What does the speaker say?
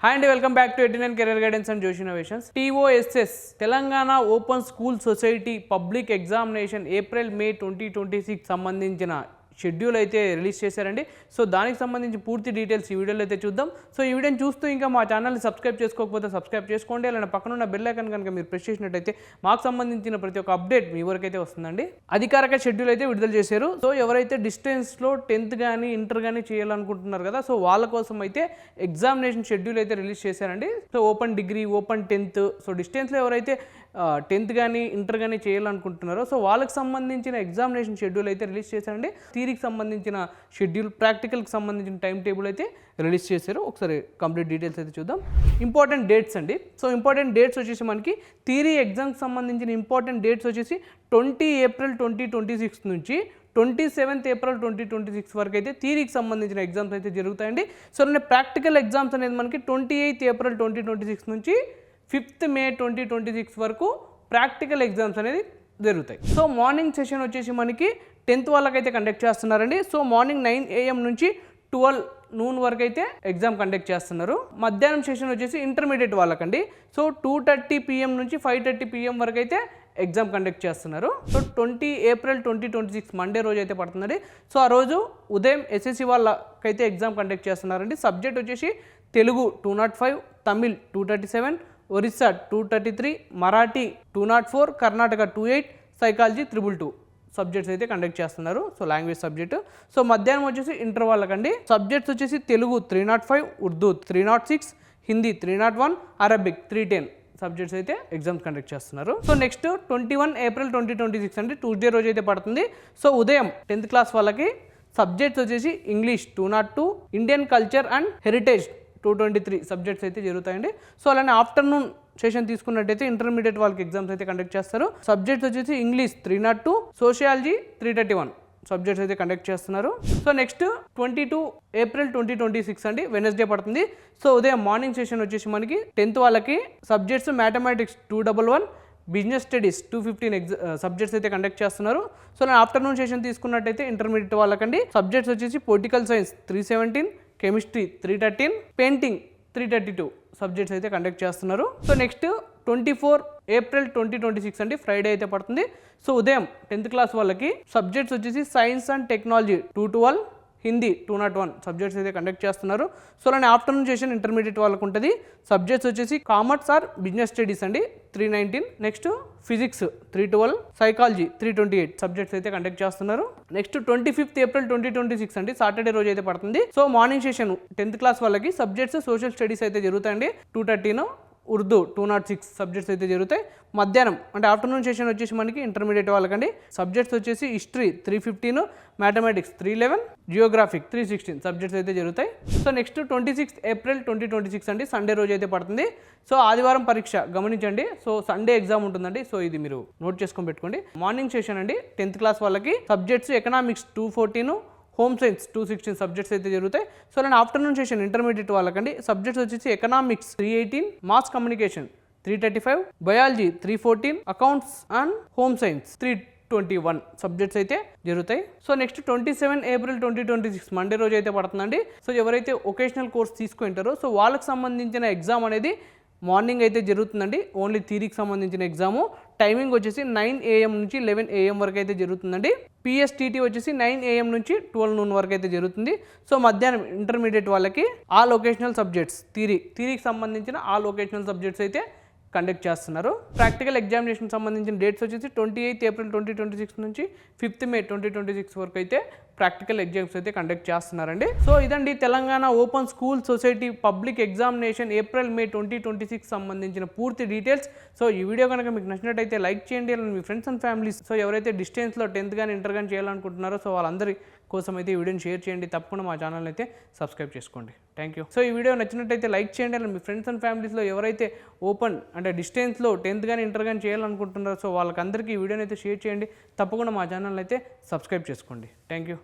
Hi అండి, welcome back to 89 career guidance and Josh innovations. TOSS Telangana open school society public examination April May 2026 సంబంధించిన schedule అయితే release చేశారండి. So దానికి సంబంధించి పూర్తి డీటెయిల్స్ ఈ వీడియోలో అయితే చూద్దాం. సో ఈ వీడియోని చూస్తూ ఇంకా మా ఛానల్ని సబ్స్క్రైబ్ చేసుకోకపోతే సబ్స్క్రైబ్ చేసుకోండి. అలానే పక్కనున్న బెల్ ఐకాన్ కనుక మీరు ప్రెస్ చేసినట్టయితే మాకు సంబంధించిన ప్రతి ఒక్క అప్డేట్ మీ వరకైతే వస్తుందండి. అధికారిక షెడ్యూల్ అయితే విడుదల చేశారు. సో ఎవరైతే డిస్టెన్స్లో 10th కానీ ఇంటర్ కానీ చేయాలనుకుంటున్నారు కదా, సో వాళ్ళ కోసం అయితే ఎగ్జామినేషన్ షెడ్యూల్ అయితే రిలీజ్ చేశారండి. So open degree, open 10th, so డిస్టెన్స్లో ఎవరైతే 10th కానీ ఇంటర్ కానీ చేయాలనుకుంటున్నారో సో వాళ్ళకి సంబంధించిన ఎగ్జామినేషన్ షెడ్యూల్ అయితే రిలీజ్ చేశారండి. థియరీకి సంబంధించిన షెడ్యూల్, ప్రాక్టికల్కి సంబంధించిన టైం టేబుల్ అయితే రిలీజ్ చేశారు. ఒకసారి కంప్లీట్ డీటెయిల్స్ అయితే చూద్దాం. ఇంపార్టెంట్ డేట్స్ అండి. సో ఇంపార్టెంట్ డేట్స్ వచ్చేసి మనకి థియరీ ఎగ్జామ్కి సంబంధించిన ఇంపార్టెంట్ డేట్స్ వచ్చేసి 20 ఏప్రిల్ 2026 నుంచి 27 ఏప్రిల్ 2026 వరకు అయితే థియరీకి సంబంధించిన ఎగ్జామ్స్ అయితే జరుగుతాయండి. సో ప్రాక్టికల్ ఎగ్జామ్స్ అనేది మనకి 28 ఏప్రిల్ 2026 నుంచి 5th మే 2026 వరకు ప్రాక్టికల్ ఎగ్జామ్స్ అనేది జరుగుతాయి. సో మార్నింగ్ సెషన్ వచ్చేసి మనకి 10th వాళ్ళకైతే కండక్ట్ చేస్తున్నారండి. సో మార్నింగ్ 9 AM నుంచి 12 noon వరకు అయితే ఎగ్జామ్ కండక్ట్ చేస్తున్నారు. మధ్యాహ్నం సెషన్ వచ్చేసి ఇంటర్మీడియట్ వాళ్ళకండి. సో 2:30 PM నుంచి 5:30 PM వరకు అయితే ఎగ్జామ్ కండక్ట్ చేస్తున్నారు. సో 20 ఏప్రిల్ 2026 మండే రోజు అయితే పడుతుందండి. సో ఆ రోజు ఉదయం SSC వాళ్ళకైతే ఎగ్జామ్ కండక్ట్ చేస్తున్నారండి. సబ్జెక్ట్ వచ్చేసి తెలుగు 205, తమిళ్ 237, ఒరిస్సా 233, మరాఠీ 204, కర్ణాటక 28, సైకాలజీ 222 సబ్జెక్ట్స్ అయితే కండక్ట్ చేస్తున్నారు. So language subject. సో మధ్యాహ్నం వచ్చేసి ఇంటర్ వాళ్ళకండి. సబ్జెక్ట్స్ వచ్చేసి తెలుగు 305, ఉర్దూ 306, హిందీ 301, అరబిక్ 310 సబ్జెక్ట్స్ అయితే ఎగ్జామ్స్ కండక్ట్ చేస్తున్నారు. సో నెక్స్ట్ 21 ఏప్రిల్ 2026 అంటే ట్యూస్డే రోజు అయితే పడుతుంది. సో ఉదయం 10th క్లాస్ వాళ్ళకి సబ్జెక్ట్స్ వచ్చేసి English 202, Indian culture and heritage 223 subjects అయితే జరుగుతాయండి. సో అలానే ఆఫ్టర్నూన్ సెషన్ తీసుకున్నట్టయితే ఇంటర్మీడియట్ వాళ్ళకి ఎగ్జామ్స్ అయితే కండక్ట్ చేస్తారు. సబ్జెక్ట్స్ వచ్చేసి ఇంగ్లీష్ 302, సోషియాలజీ 331 సబ్జెక్ట్స్ అయితే కండక్ట్ చేస్తున్నారు. సో నెక్స్ట్ 22 ఏప్రిల్ 2026 అండి, వెనస్డే పడుతుంది. సో ఉదయం మార్నింగ్ సెషన్ వచ్చేసి మనకి 10th వాళ్ళకి subjects mathematics 211, business studies 215 subjects అయితే కండక్ట్ చేస్తున్నారు. సో ఆఫ్టర్నూన్ సెషన్ తీసుకున్నట్టయితే ఇంటర్మీడియట్ వాళ్ళకండి సబ్జెక్ట్స్ వచ్చేసి political science 317, chemistry 313, painting 332 subjects అయితే కండక్ట్ చేస్తున్నారు. సో నెక్స్ట్ 24 ఏప్రిల్ 2026 అండి, ఫ్రైడే అయితే పడుతుంది. సో ఉదయం 10th క్లాస్ వాళ్ళకి సబ్జెక్ట్స్ వచ్చేసి science and technology 212, Hindi 201 subjects అయితే కండక్ట్ చేస్తున్నారు. సో అలానే ఆఫ్టర్నూన్ సెషన్ ఇంటర్మీడియట్ వాళ్ళకు ఉంటుంది. సబ్జెక్ట్స్ వచ్చేసి కామర్స్ ఆర్ బిజినెస్ స్టడీస్ అండి 319, నెక్స్ట్ ఫిజిక్స్ 312, సైకాలజీ 328 సబ్జెక్ట్స్ అయితే కండక్ట్ చేస్తున్నారు. నెక్స్ట్ 25 ఏప్రిల్ 2026 అండి, సాటర్డే రోజు అయితే పడుతుంది. So morning session 10th class వాళ్ళకి సబ్జెక్ట్స్ సోషల్ స్టడీస్ అయితే జరుగుతాయండి 213, ఉర్దూ 206 సబ్జెక్ట్స్ అయితే జరుగుతాయి. మధ్యాహ్నం అంటే ఆఫ్టర్నూన్ సెషన్ వచ్చేసి మనకి ఇంటర్మీడియట్ వాళ్ళకండి సబ్జెక్ట్స్ వచ్చేసి హిస్టరీ 315, మ్యాథమెటిక్స్ 311, జియోగ్రఫిక్ 316 సబ్జెక్ట్స్ అయితే జరుగుతాయి. సో నెక్స్ట్ 26 ఏప్రిల్ 2026 అండి, సండే రోజు అయితే పడుతుంది. సో ఆదివారం పరీక్ష గమనించండి. సో సండే ఎగ్జామ్ ఉంటుందండి. సో ఇది మీరు నోట్ చేసుకొని పెట్టుకోండి. మార్నింగ్ సెషన్ అండి 10th క్లాస్ వాళ్ళకి subjects economics 214, home science 216 subjects అయితే జరుగుతాయి. సో నేను ఆఫ్టర్నూన్ సెషన్ ఇంటర్మీడియట్ వాళ్ళకండి సబ్జెక్ట్స్ వచ్చేసి economics 318, mass communication 335, biology 314, accounts and home science 321 subjects అయితే జరుగుతాయి. సో నెక్స్ట్ 27 ఏప్రిల్ 2026 మండే రోజు అయితే పడుతుందండి. సో ఎవరైతే ఒకేషనల్ కోర్స్ తీసుకుంటారో సో వాళ్ళకి సంబంధించిన ఎగ్జామ్ అనేది మార్నింగ్ అయితే జరుగుతుందండి. ఓన్లీ థియరీకి సంబంధించిన ఎగ్జాము. టైమింగ్ వచ్చేసి 9 AM నుంచి 11 AM వరకు అయితే జరుగుతుందండి. PSTT వచ్చేసి 9 AM నుంచి 12 noon వరకు అయితే జరుగుతుంది. సో మధ్యాహ్నం ఇంటర్మీడియట్ వాళ్ళకి ఆల్ వొకేషనల్ సబ్జెక్ట్స్ థియరీకి సంబంధించిన ఆల్ వొకేషనల్ సబ్జెక్ట్స్ అయితే కండక్ట్ చేస్తున్నారు. ప్రాక్టికల్ ఎగ్జామినేషన్ సంబంధించిన డేట్స్ వచ్చేసి 28 ఏప్రిల్ 2026 నుంచి 5th మే 2026 వరకు అయితే ప్రాక్టికల్ ఎగ్జామ్స్ అయితే కండక్ట్ చేస్తున్నారండి. సో ఇదండి Telangana open school society public examination April May 2026 సంబంధించిన పూర్తి డీటెయిల్స్. సో ఈ వీడియో కనుక మీకు నచ్చినట్టయితే లైక్ చేయండి. మీ ఫ్రెండ్స్ అండ్ ఫ్యామిలీస్ సో ఎవరైతే డిస్టెన్స్లో 10th కానీ ఇంటర్ కానీ చేయాలనుకుంటున్నారో సో వాళ్ళందరి కోసం అయితే ఈ వీడియోని షేర్ చేయండి. తప్పకుండా మా ఛానల్ అయితే సబ్స్క్రైబ్ చేసుకోండి. Thank you. సో ఈ వీడియో నచ్చినట్టయితే లైక్ చేయండి. మీ ఫ్రెండ్స్ అండ్ ఫ్యామిలీస్లో ఎవరైతే ఓపెన్ అంటే డిస్టెన్స్లో 10th కానీ ఇంటర్ కానీ చేయాలనుకుంటున్నారో సో వాళ్ళకందరికీ ఈ వీడియోని అయితే షేర్ చేయండి. తప్పకుండా మా ఛానల్ అయితే సబ్స్క్రైబ్ చేసుకోండి. Thank you.